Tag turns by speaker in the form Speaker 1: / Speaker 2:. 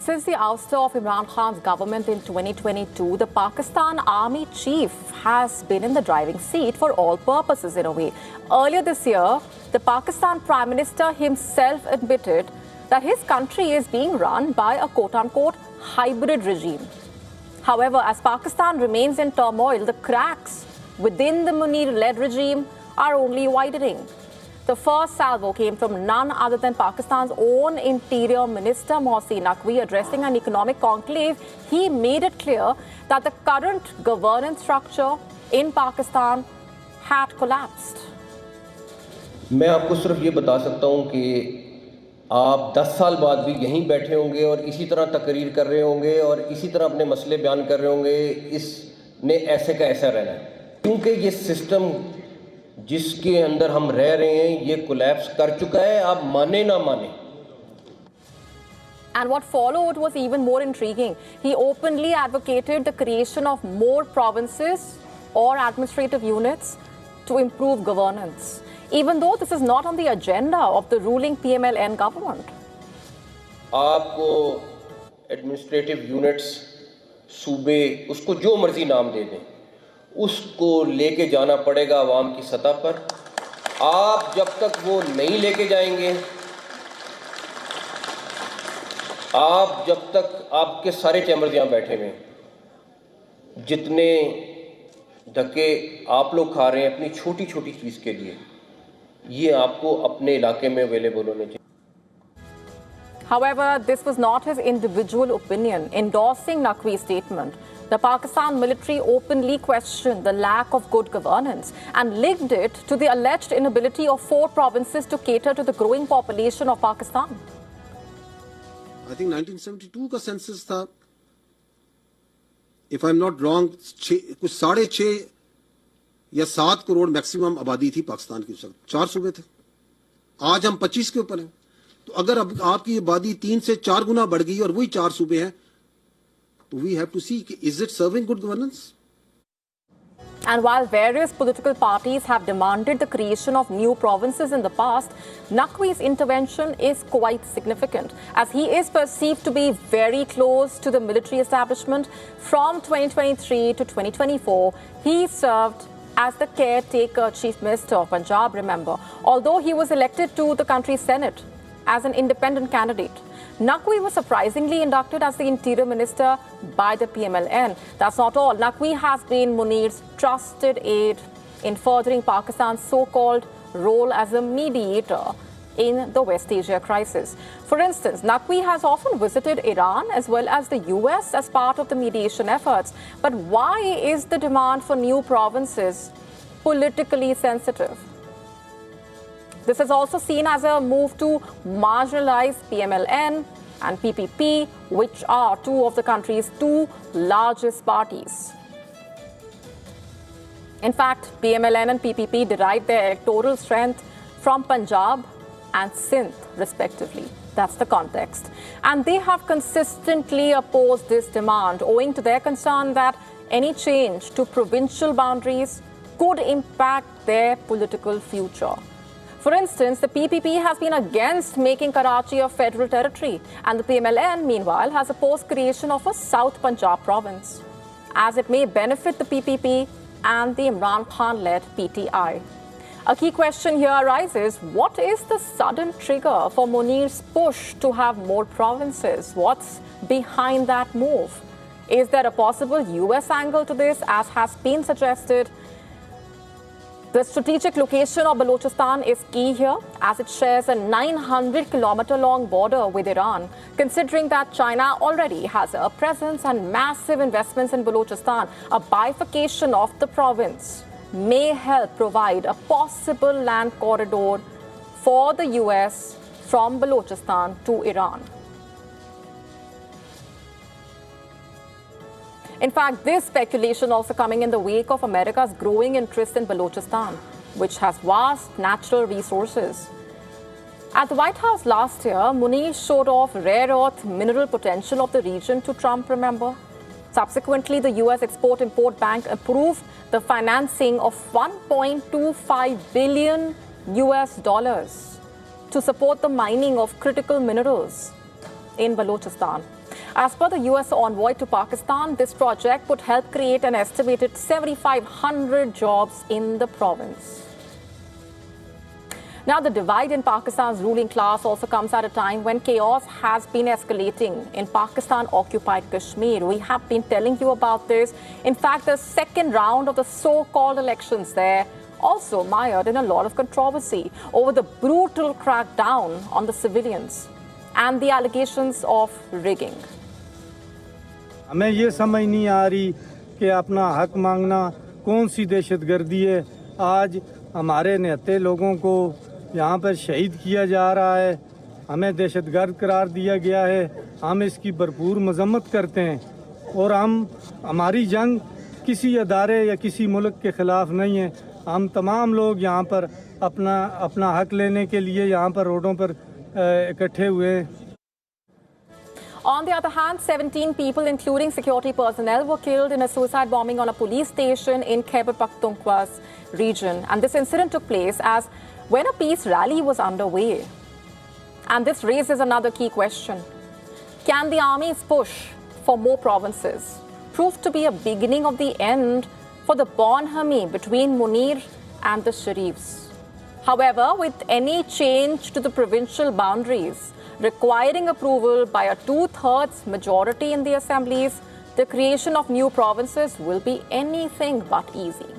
Speaker 1: Since the ouster of Imran Khan's government in 2022, the Pakistan Army Chief has been in the driving seat for all purposes in a way. Earlier this year, the Pakistan Prime Minister himself admitted that his country is being run by a quote-unquote hybrid regime. However, as Pakistan remains in turmoil, the cracks within the Munir-led regime are only widening. The first salvo came from none other than Pakistan's own Interior Minister Mohsin Naqvi. Addressing an economic conclave, he made it clear that the current governance structure in Pakistan had collapsed.
Speaker 2: मैं आपको सिर्फ ये बता सकता हूँ कि आप 10 साल बाद भी यहीं बैठे होंगे और इसी तरह तकरीर कर रहे होंगे और इसी तरह अपने मसले बयान कर रहे होंगे। इसने ऐसे का ऐसा रहना है क्योंकि ये सिस्टम जिसके अंदर हम रह रहे हैं ये कोलैप्स कर चुका है, आप माने ना माने।
Speaker 1: And what followed was even more intriguing. He openly advocated the creation of more provinces or administrative units to improve governance, even though this is not on the agenda of the ruling PML-N government.
Speaker 2: आपको administrative units, सूबे, उसको जो मर्जी नाम दे दें, उसको लेके जाना पड़ेगा आवाम की सतह पर। आप जब तक वो नहीं लेके जाएंगे, आप जब तक आपके सारे चैम्बर्स यहाँ बैठे हुए हैं, जितने धक्के आप लोग खा रहे हैं अपनी छोटी छोटी चीज़ के लिए, ये आपको अपने इलाके में अवेलेबल होने चाहिए।
Speaker 1: However, this was not his individual opinion. Endorsing Naqvi's statement, the Pakistan military openly questioned the lack of good governance and linked it to the alleged inability of 4 provinces to cater to the growing population of Pakistan.
Speaker 3: I think 1972 का census था, if I'm not wrong, कुछ 6.5 या 7 crore maximum आबादी थी पाकिस्तान की। 4 सूबे थे, आज हम 25 के ऊपर हैं। तो अगर अब आपकी आबादी 3 से 4 गुना बढ़ गई और वही 4 सूबे हैं, तो we have to see, is it serving good governance?
Speaker 1: And while various political parties have demanded the creation of new provinces in the past, Naqvi's intervention is quite significant, as he is perceived to be very close to the military establishment. From 2023 to 2024, he served as the caretaker chief minister of Punjab, remember, although he was elected to the country's Senate as an independent candidate. Naqvi was surprisingly inducted as the Interior Minister by the PML-N. That's not all. Naqvi has been Munir's trusted aide in furthering Pakistan's so-called role as a mediator in the West Asia crisis. For instance, Naqvi has often visited Iran as well as the US as part of the mediation efforts. But why is the demand for new provinces politically sensitive? This is also seen as a move to marginalize PML-N and PPP, which are 2 of the country's 2 largest parties. In fact, PML-N and PPP derive their electoral strength from Punjab and Sindh, respectively. That's the context. And they have consistently opposed this demand, owing to their concern that any change to provincial boundaries could impact their political future. For instance, the PPP has been against making Karachi a federal territory, and the PML-N, meanwhile, has opposed creation of a South Punjab province, as it may benefit the PPP and the Imran Khan-led PTI. A key question here arises, what is the sudden trigger for Munir's push to have more provinces? What's behind that move? Is there a possible US angle to this, as has been suggested? The strategic location of Balochistan is key here, as it shares a 900-kilometer-long border with Iran. Considering that China already has a presence and massive investments in Balochistan, a bifurcation of the province may help provide a possible land corridor for the US from Balochistan to Iran. In fact, this speculation also coming in the wake of America's growing interest in Balochistan, which has vast natural resources. At the White House last year, Munir showed off rare earth mineral potential of the region to Trump, remember? Subsequently, the US Export-Import Bank approved the financing of $1.25 billion to support the mining of critical minerals in Balochistan. As per the US envoy to Pakistan, this project would help create an estimated 7,500 jobs in the province. Now, the divide in Pakistan's ruling class also comes at a time when chaos has been escalating in Pakistan-Occupied Kashmir. We have been telling you about this. In fact, the second round of the so-called elections there also mired in a lot of controversy over the brutal crackdown on the civilians and the allegations of rigging.
Speaker 4: हमें ये समझ नहीं आ रही कि अपना हक मांगना कौन सी दहशतगर्दी है। आज हमारे निहत्थे लोगों को यहाँ पर शहीद किया जा रहा है, हमें दहशतगर्द करार दिया गया है। हम इसकी भरपूर मजम्मत करते हैं और हमारी जंग किसी अदारे या किसी मुल्क के ख़िलाफ़ नहीं है। हम तमाम लोग यहाँ पर अपना हक लेने के लिए यहाँ पर रोडों पर इकट्ठे हुए हैं।
Speaker 1: On the other hand, 17 people, including security personnel, were killed in a suicide bombing on a police station in Khyber Pakhtunkhwa's region. And this incident took place as when a peace rally was underway. And this raises another key question. Can the army's push for more provinces prove to be a beginning of the end for the bonhomie between Munir and the Sharifs? However, with any change to the provincial boundaries requiring approval by a 2/3 majority in the assemblies, the creation of new provinces will be anything but easy.